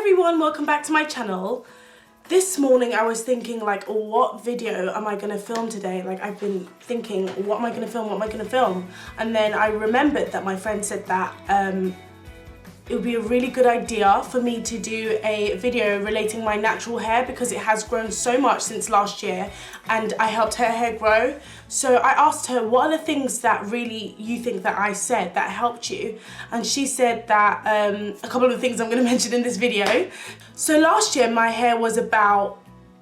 everyone, welcome back to my channel. This morning I was thinking like, what video am I gonna film today? Like, I've been thinking, what am I gonna film? And then I remembered that my friend said that it would be a really good idea for me to do a video relating my natural hair because it has grown so much since last year and I helped her hair grow. So I asked her, what are the things that really you think that I said that helped you? And she said that a couple of things I'm going to mention in this video. So last year my hair was about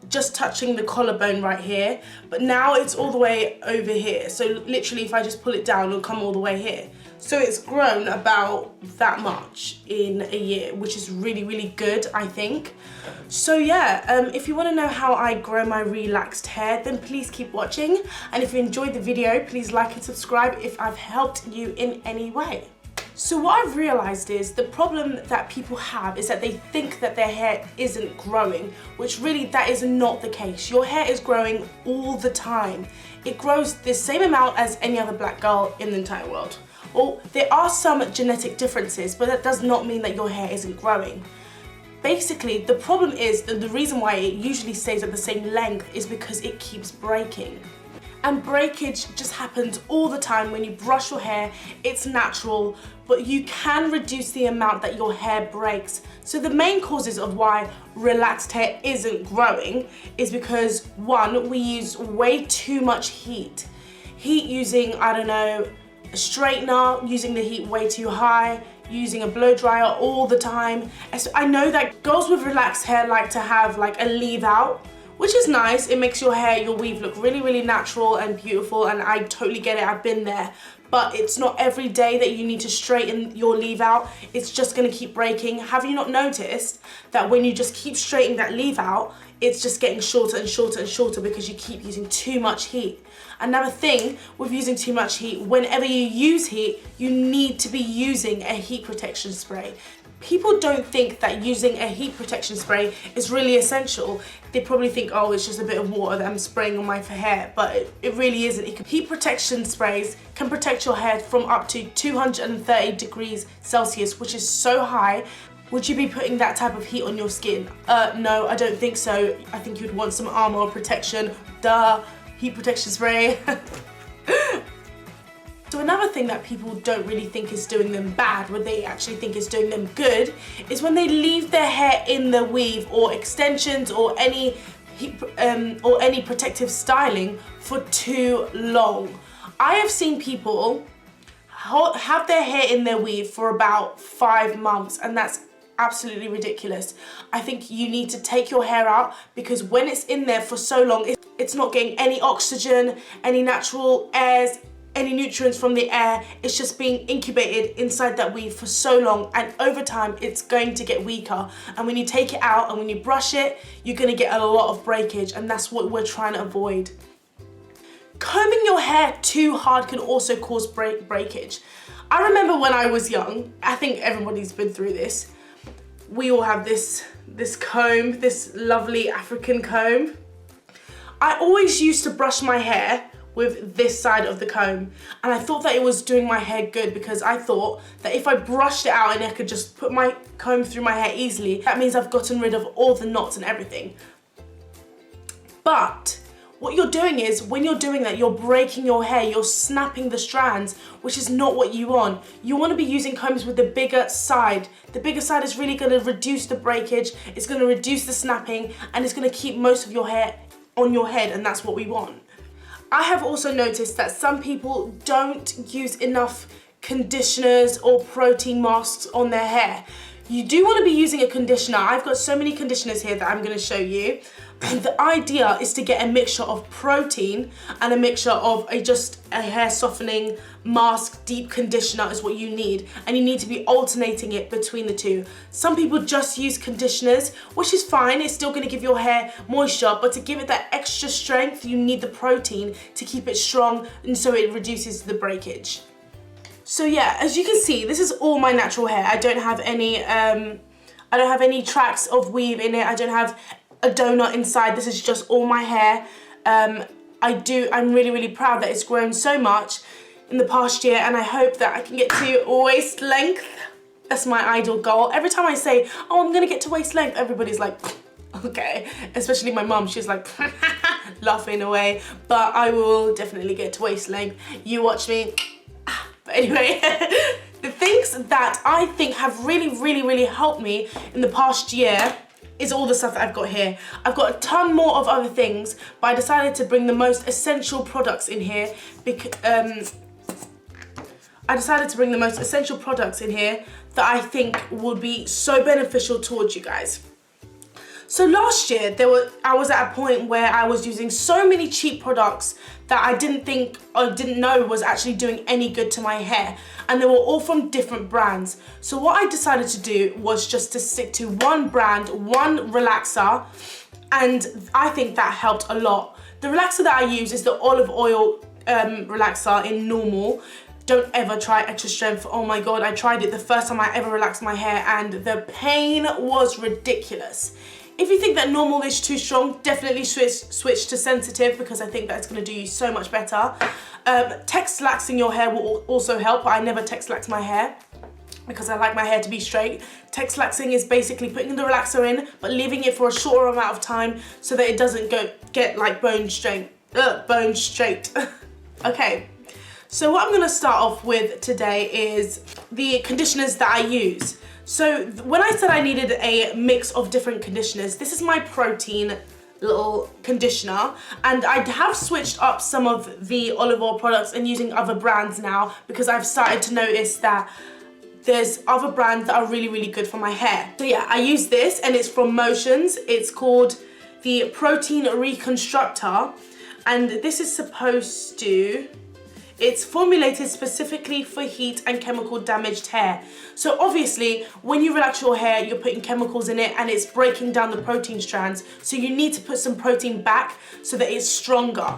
just touching the collarbone right here, but now it's all the way over here. So literally if I just pull it down, it'll come all the way here. So it's grown about that much in a year, which is really, really good, I think. So yeah, if you want to know how I grow my relaxed hair, then please keep watching. And if you enjoyed the video, please like and subscribe if I've helped you in any way. So what I've realised is the problem that people have is that they think that their hair isn't growing, which really that is not the case. Your hair is growing all the time. It grows the same amount as any other black girl in the entire world. Well, there are some genetic differences, but that does not mean that your hair isn't growing. Basically, the problem is that the reason why it usually stays at the same length is because it keeps breaking. And breakage just happens all the time when you brush your hair. It's natural, but you can reduce the amount that your hair breaks. So the main causes of why relaxed hair isn't growing is because, one, we use way too much heat. Heat using, I don't know, a straightener, using the heat way too high, using a blow dryer all the time. I know that girls with relaxed hair like to have like a leave out, which is nice. It makes your hair, your weave look really, really natural and beautiful, and I totally get it, I've been there. But it's not every day that you need to straighten your leave out. It's just gonna keep breaking. Have you not noticed that when you just keep straightening that leave out, it's just getting shorter and shorter and shorter because you keep using too much heat? Another thing with using too much heat, whenever you use heat, you need to be using a heat protection spray. People don't think that using a heat protection spray is really essential. They probably think, oh, it's just a bit of water that I'm spraying on my hair, but it really isn't. Heat protection sprays can protect your hair from up to 230 degrees Celsius, which is so high. Would you be putting that type of heat on your skin? No, I don't think so. I think you'd want some armor or protection. Duh, heat protection spray. So another thing that people don't really think is doing them bad, what they actually think is doing them good, is when they leave their hair in the weave or extensions or any protective styling for too long. I have seen people have their hair in their weave for about 5 months, and that's absolutely ridiculous. I think you need to take your hair out because when it's in there for so long, it's not getting any oxygen, any natural airs, any nutrients from the air. It's just being incubated inside that weave for so long, and over time it's going to get weaker, and when you take it out and when you brush it, you're going to get a lot of breakage, and that's what we're trying to avoid. Combing your hair too hard can also cause breakage. I remember when I was young, I think everybody's been through this, we all have this comb, this lovely African comb. I always used to brush my hair with this side of the comb, and I thought that it was doing my hair good because I thought that if I brushed it out and I could just put my comb through my hair easily, that means I've gotten rid of all the knots and everything. But what you're doing is, when you're doing that, you're breaking your hair, you're snapping the strands, which is not what you want. You want to be using combs with the bigger side. The bigger side is really going to reduce the breakage, it's going to reduce the snapping, and it's going to keep most of your hair on your head, and that's what we want. I have also noticed that some people don't use enough conditioners or protein masks on their hair. You do want to be using a conditioner. I've got so many conditioners here that I'm going to show you. The idea is to get a mixture of protein and a mixture of just a hair softening mask. Deep conditioner is what you need, and you need to be alternating it between the two. Some people just use conditioners, which is fine. It's still going to give your hair moisture, but to give it that extra strength, you need the protein to keep it strong, and so it reduces the breakage. So yeah, as you can see, this is all my natural hair. I don't have any tracks of weave in it. I don't have a donut inside. This is just all my hair. I'm really, really proud that it's grown so much in the past year, and I hope that I can get to waist length That's my ideal goal. Every time I say, oh, I'm gonna get to waist length, everybody's like, okay. Especially my mum, she's like laughing away. But I will definitely get to waist length. You watch me. But anyway, the things that I think have really helped me in the past year is all the stuff that I've got here. I've got a ton more of other things, but I decided to bring the most essential products in here because that I think would be so beneficial towards you guys. So last year, I was at a point where I was using so many cheap products that I didn't think or didn't know was actually doing any good to my hair. And they were all from different brands. So what I decided to do was just to stick to one brand, one relaxer, and I think that helped a lot. The relaxer that I use is the olive oil relaxer in normal. Don't ever try extra strength. Oh my God, I tried it the first time I ever relaxed my hair and the pain was ridiculous. If you think that normal is too strong, definitely switch to sensitive because I think that's going to do you so much better. Texlaxing your hair will also help, but I never texlax my hair because I like my hair to be straight. Texlaxing is basically putting the relaxer in but leaving it for a shorter amount of time so that it doesn't get like bone straight. Okay. So what I'm going to start off with today is the conditioners that I use. So when I said I needed a mix of different conditioners, this is my protein little conditioner, and I have switched up some of the olive oil products and using other brands now because I've started to notice that there's other brands that are really good for my hair. So yeah, I use this and it's from Motions. It's called the Protein Reconstructor, and this is supposed to... It's formulated specifically for heat and chemical damaged hair. So obviously, when you relax your hair, you're putting chemicals in it and it's breaking down the protein strands. So you need to put some protein back so that it's stronger.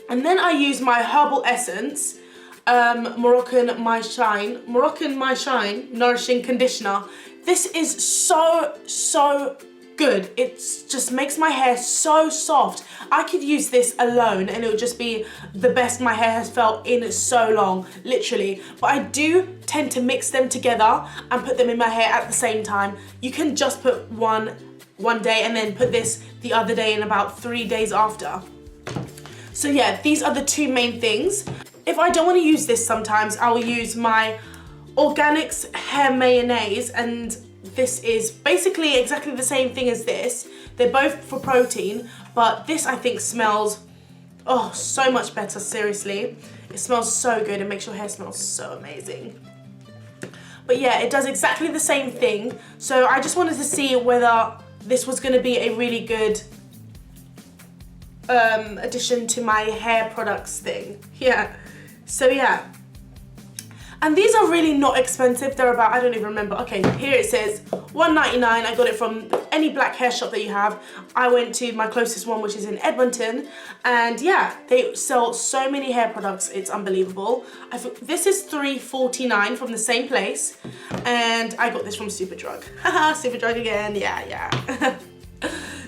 And then I use my herbal essence, Moroccan My Shine Nourishing Conditioner. This is so good. It just makes my hair so soft. I could use this alone and it would just be the best my hair has felt in so long, literally. But I do tend to mix them together and put them in my hair at the same time. You can just put one day and then put this the other day and about 3 days after. So yeah, these are the two main things. If I don't want to use this sometimes, I will use my Organics hair mayonnaise, and this is basically exactly the same thing as this. They're both for protein, but this I think smells, oh, so much better, seriously. It smells so good. It makes your hair smell so amazing. But yeah, it does exactly the same thing. So I just wanted to see whether this was going to be a really good addition to my hair products thing. Yeah, so yeah. And these are really not expensive. They're about, I don't even remember. Okay, here it says $1.99. I got it from any black hair shop that you have. I went to my closest one, which is in Edmonton. And yeah, they sell so many hair products. It's unbelievable. This is $3.49 from the same place. And I got this from Superdrug. Haha, Superdrug again. Yeah.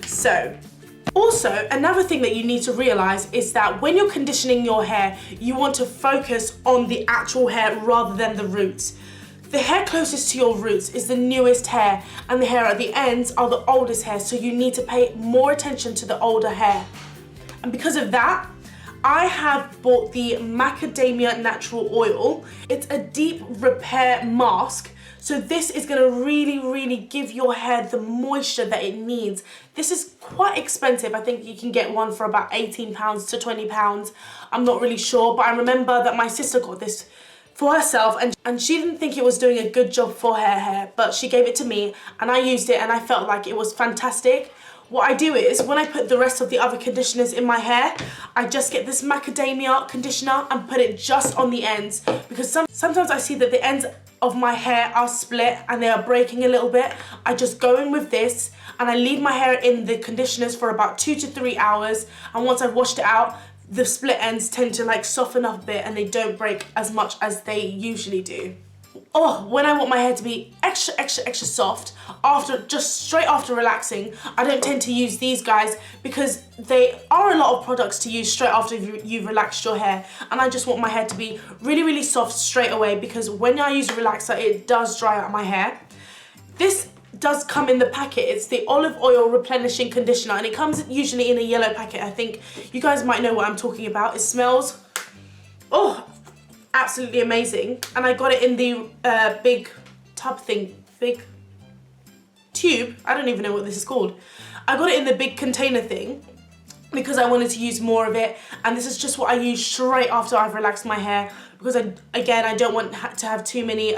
So... Also, another thing that you need to realize is that when you're conditioning your hair, you want to focus on the actual hair rather than the roots. The hair closest to your roots is the newest hair, and the hair at the ends are the oldest hair, so you need to pay more attention to the older hair. And because of that, I have bought the macadamia natural oil. It's a deep repair mask. So this is gonna really give your hair the moisture that it needs. This is quite expensive. I think you can get one for about £18 to £20. I'm not really sure, but I remember that my sister got this for herself and she didn't think it was doing a good job for her hair, but she gave it to me and I used it and I felt like it was fantastic. What I do is, when I put the rest of the other conditioners in my hair, I just get this macadamia conditioner and put it just on the ends, because sometimes I see that the ends of my hair are split and they are breaking a little bit. I just go in with this and I leave my hair in the conditioners for about 2 to 3 hours, and once I've washed it out, the split ends tend to like soften up a bit and they don't break as much as they usually do. oh, when I want my hair to be extra, extra, extra soft, just straight after relaxing, I don't tend to use these guys because they are a lot of products to use straight after you've relaxed your hair. And I just want my hair to be really, really soft straight away, because when I use a relaxer, it does dry out my hair. This does come in the packet. It's the olive oil replenishing conditioner, and it comes usually in a yellow packet. I think you guys might know what I'm talking about. It smells, oh, absolutely amazing. And I got it in the big tub thing, big tube. I don't even know what this is called. I got it in the big container thing because I wanted to use more of it, and this is just what I use straight after I've relaxed my hair, because I don't want to have too many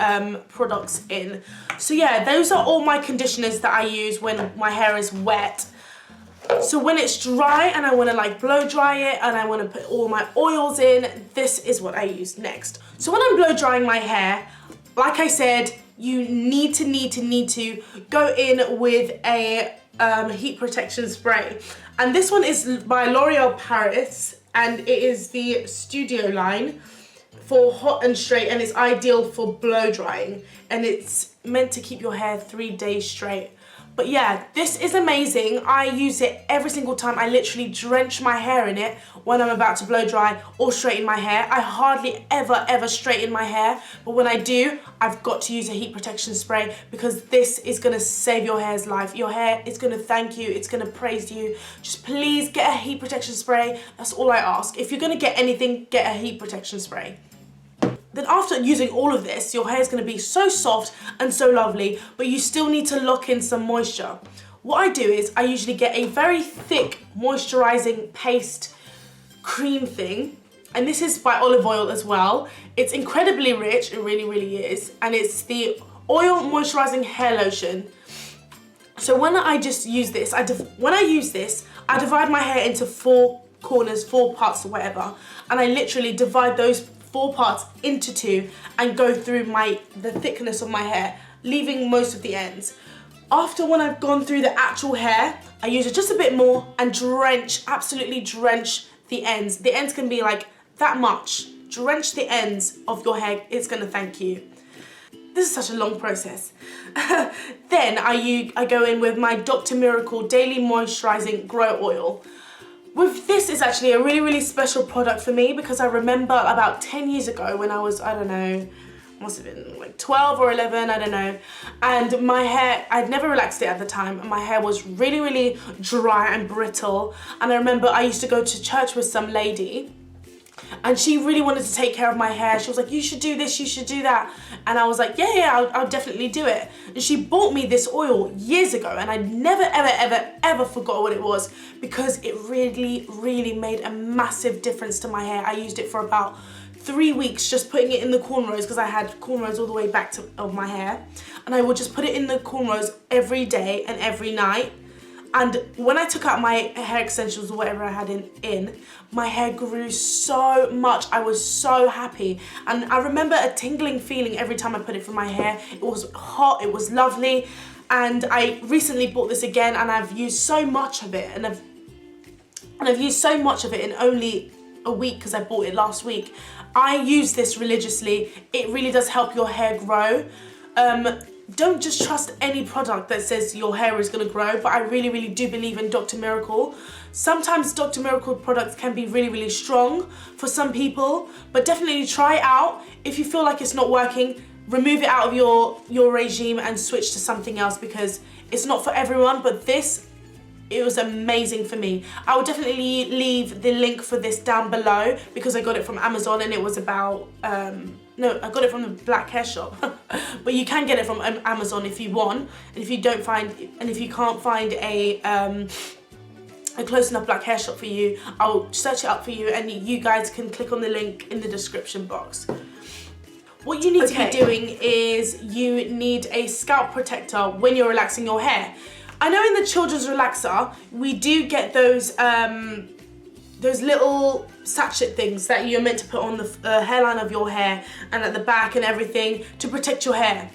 products in. So yeah, those are all my conditioners that I use when my hair is wet. So when it's dry and I want to like blow dry it and I want to put all my oils in, this is what I use next. So when I'm blow drying my hair, like I said, you need to go in with a heat protection spray. And this one is by L'Oreal Paris, and it is the Studio line for hot and straight, and it's ideal for blow drying, and it's meant to keep your hair 3 days straight. But yeah, this is amazing. I use it every single time. I literally drench my hair in it when I'm about to blow dry or straighten my hair. I hardly ever straighten my hair, but when I do, I've got to use a heat protection spray, because this is gonna save your hair's life. Your hair is gonna thank you, it's gonna praise you. Just please get a heat protection spray. That's all I ask. If you're gonna get anything, get a heat protection spray. Then after using all of this, your hair is going to be so soft and so lovely, but you still need to lock in some moisture. What I do is I usually get a very thick moisturizing paste cream thing, and this is by Olive Oil as well. It's incredibly rich, it really is, and it's the oil moisturizing hair lotion. So when I just use this, I divide my hair into 4 corners, 4 parts or whatever, and I literally divide those 4 parts into 2 and go through the thickness of my hair, leaving most of the ends. After, when I've gone through the actual hair, I use it just a bit more and absolutely drench the ends. The ends can be like that much. Drench the ends of your hair, it's gonna thank you. This is such a long process. Then I go in with my Dr. Miracle Daily Moisturizing Grow Oil. With this is actually a really special product for me, because I remember about 10 years ago when I was, I don't know, must have been like 12 or 11, I don't know, and my hair, I'd never relaxed it at the time, and my hair was really dry and brittle. And I remember I used to go to church with some lady, and she really wanted to take care of my hair. She was like, you should do this, you should do that. And I was like, yeah, I'll definitely do it. And she bought me this oil years ago, and I never ever forgot what it was, because it really made a massive difference to my hair. I used it for about 3 weeks, just putting it in the cornrows, because I had cornrows all the way back of my hair. And I would just put it in the cornrows every day and every night. And when I took out my hair extensions or whatever I had in, my hair grew so much. I was so happy. And I remember a tingling feeling every time I put it through my hair. It was hot, it was lovely. And I recently bought this again, and I've used so much of it. And I've used so much of it in only a week, because I bought it last week. I use this religiously. It really does help your hair grow. Don't just trust any product that says your hair is going to grow, but I really do believe in Dr. Miracle. Sometimes Dr. Miracle products can be really strong for some people, but definitely try it out. If you feel like it's not working, remove it out of your regime and switch to something else, because it's not for everyone, but this, it was amazing for me. I will definitely leave the link for this down below, because I got it from Amazon, and it was about, no, I got it from the black hair shop. But you can get it from Amazon if you want, and if you can't find a close enough black hair shop for you, I'll search it up for you, and you guys can click on the link in the description box. What you need to be doing is you need a scalp protector when you're relaxing your hair. I know in the children's relaxer, we do get those little sachet things that you're meant to put on the hairline of your hair and at the back and everything to protect your hair.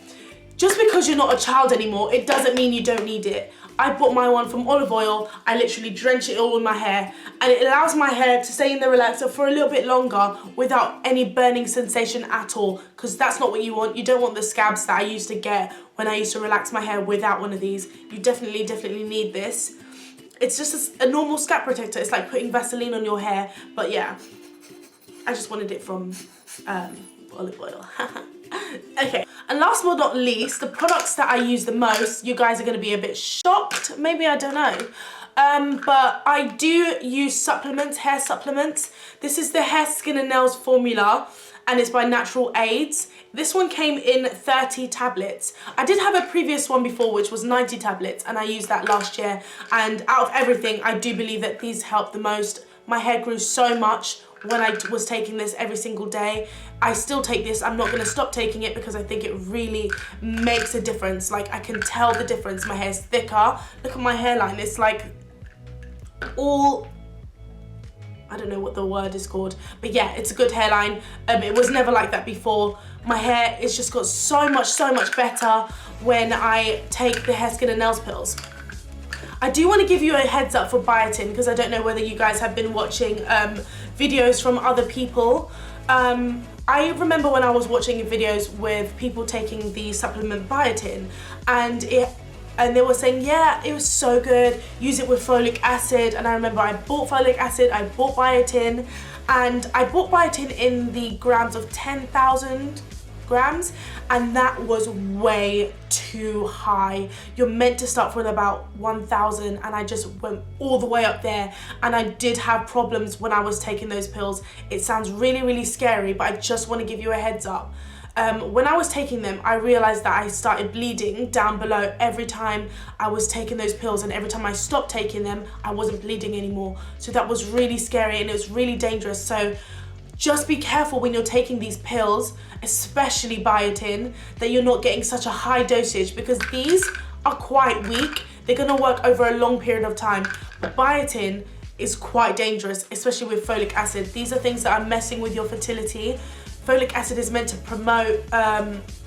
Just because you're not a child anymore, it doesn't mean you don't need it. I bought my one from Olive Oil. I literally drench it all in my hair, and it allows my hair to stay in the relaxer for a little bit longer without any burning sensation at all, because that's not what you want. You don't want the scabs that I used to get when I used to relax my hair without one of these. You definitely need this. It's just a normal scalp protector. It's like putting Vaseline on your hair, but yeah, I just wanted it from Olive Oil. Okay, and last but not least, the products that I use the most, you guys are going to be a bit shocked, maybe, I don't know, but I do use supplements, hair supplements. This is the Hair, Skin and Nails formula, and it's by Natural Aids. This one came in 30 tablets. I did have a previous one before which was 90 tablets, and I used that last year, and out of everything I do believe that these helped the most. My hair grew so much when I was taking this every single day. I still take this. I'm not going to stop taking it because I think it really makes a difference. Like, I can tell the difference. My hair's thicker. Look at my hairline. It's like all, I don't know what the word is called, but yeah, it's a good hairline. It was never like that before. My hair is just got so much better when I take the Hair, Skin and Nails pills. I do want to give you a heads up for biotin, because I don't know whether you guys have been watching videos from other people. I remember when I was watching videos with people taking the supplement biotin, and they were saying, yeah, it was so good, use it with folic acid. And I remember I bought folic acid, I bought biotin, and I bought biotin in the grams of 10,000 grams, and that was way too high. You're meant to start from about 1,000, and I just went all the way up there, and I did have problems when I was taking those pills. It sounds really scary, but I just want to give you a heads up. When I was taking them, I realized that I started bleeding down below every time I was taking those pills, and every time I stopped taking them, I wasn't bleeding anymore. So that was really scary, and it was really dangerous. So just be careful when you're taking these pills, especially biotin, that you're not getting such a high dosage, because these are quite weak. They're gonna work over a long period of time. But biotin is quite dangerous, especially with folic acid. These are things that are messing with your fertility. Folic acid is meant to promote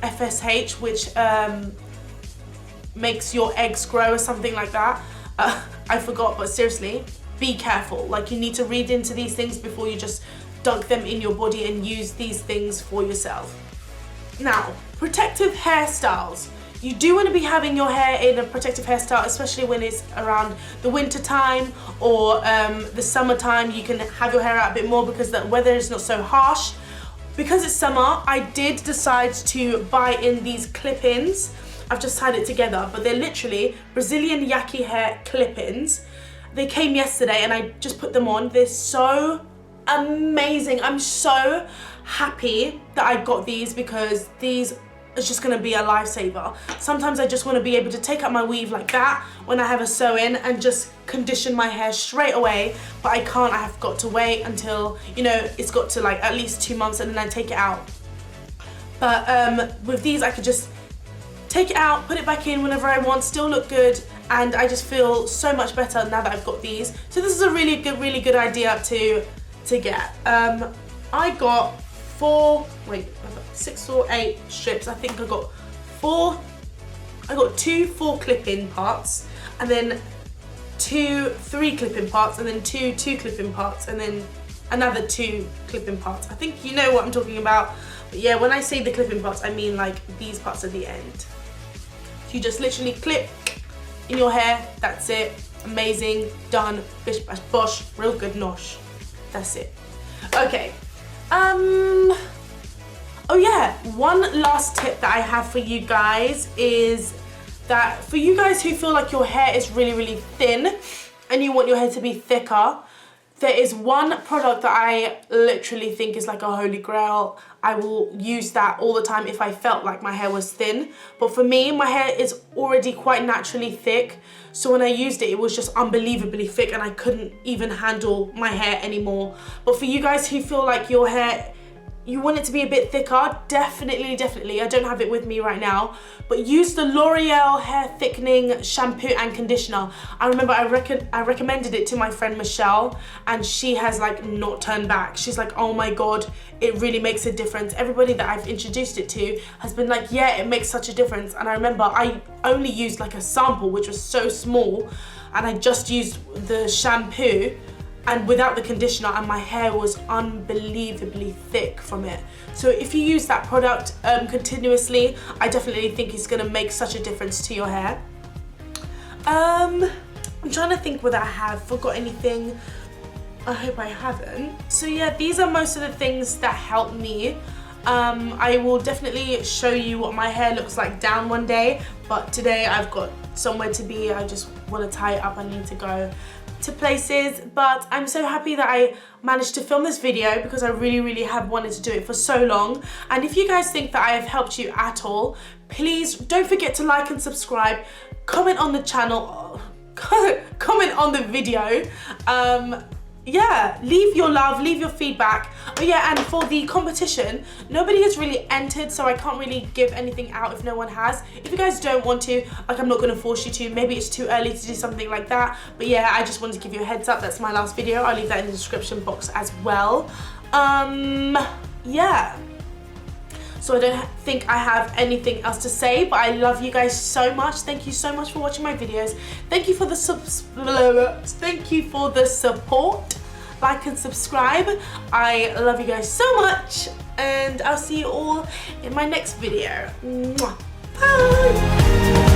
FSH, which makes your eggs grow or something like that. I forgot, but seriously, be careful. Like, you need to read into these things before you just dunk them in your body and use these things for yourself. Now, protective hairstyles. You do want to be having your hair in a protective hairstyle, especially when it's around the winter time or the summertime. You can have your hair out a bit more because the weather is not so harsh. Because it's summer, I did decide to buy in these clip-ins. I've just tied it together, but they're literally Brazilian yaki hair clip-ins. They came yesterday and I just put them on. They're so amazing. I'm so happy that I got these, because these are just gonna be a lifesaver. Sometimes I just want to be able to take out my weave like that when I have a sew-in and just condition my hair straight away, but I can't. I have got to wait until, you know, it's got to like at least 2 months, and then I take it out. But with these I could just take it out, put it back in whenever I want, still look good, and I just feel so much better now that I've got these. So this is a really good idea to get. I got 6 or 8 strips. I think I got 2 4 clip-in parts, and then 2 3 clip-in parts, and then 2 2 clip-in parts, and then another 2 clip-in parts. I think you know what I'm talking about. But yeah, when I say the clip-in parts, I mean like these parts at the end. You just literally clip in your hair. That's it. Amazing. Done. Bish bash bosh. Real good nosh. That's it. Okay. Oh yeah, one last tip that I have for you guys is that for you guys who feel like your hair is really thin and you want your hair to be thicker, there is one product that I literally think is like a holy grail. I will use that all the time if I felt like my hair was thin. But for me, my hair is already quite naturally thick. So when I used it, it was just unbelievably thick and I couldn't even handle my hair anymore. But for you guys who feel like your hair you want it to be a bit thicker, definitely, I don't have it with me right now, but use the L'Oreal hair thickening shampoo and conditioner. I remember I recommended it to my friend Michelle, and she has like not turned back. She's like, oh my god, it really makes a difference. Everybody that I've introduced it to has been like, yeah, it makes such a difference. And I remember I only used like a sample, which was so small, and I just used the shampoo and without the conditioner, and my hair was unbelievably thick from it. So if you use that product continuously, I definitely think it's gonna make such a difference to your hair. I'm trying to think whether I have forgot anything. I hope I haven't. So yeah, these are most of the things that help me. I will definitely show you what my hair looks like down one day, but today I've got somewhere to be. I just want to tie it up. I need to go to places, but I'm so happy that I managed to film this video because I really have wanted to do it for so long. And if you guys think that I have helped you at all, please don't forget to like and subscribe, comment on the channel, comment on the video. Yeah, leave your love, leave your feedback. Oh yeah, and for the competition, nobody has really entered, so I can't really give anything out if no one has. If you guys don't want to, like, I'm not gonna force you to. Maybe it's too early to do something like that. But yeah, I just wanted to give you a heads up. That's my last video. I'll leave that in the description box as well. Yeah. So I don't think I have anything else to say, but I love you guys so much. Thank you so much for watching my videos. Thank you for the support. Like and subscribe. I love you guys so much, and I'll see you all in my next video. Mwah. Bye.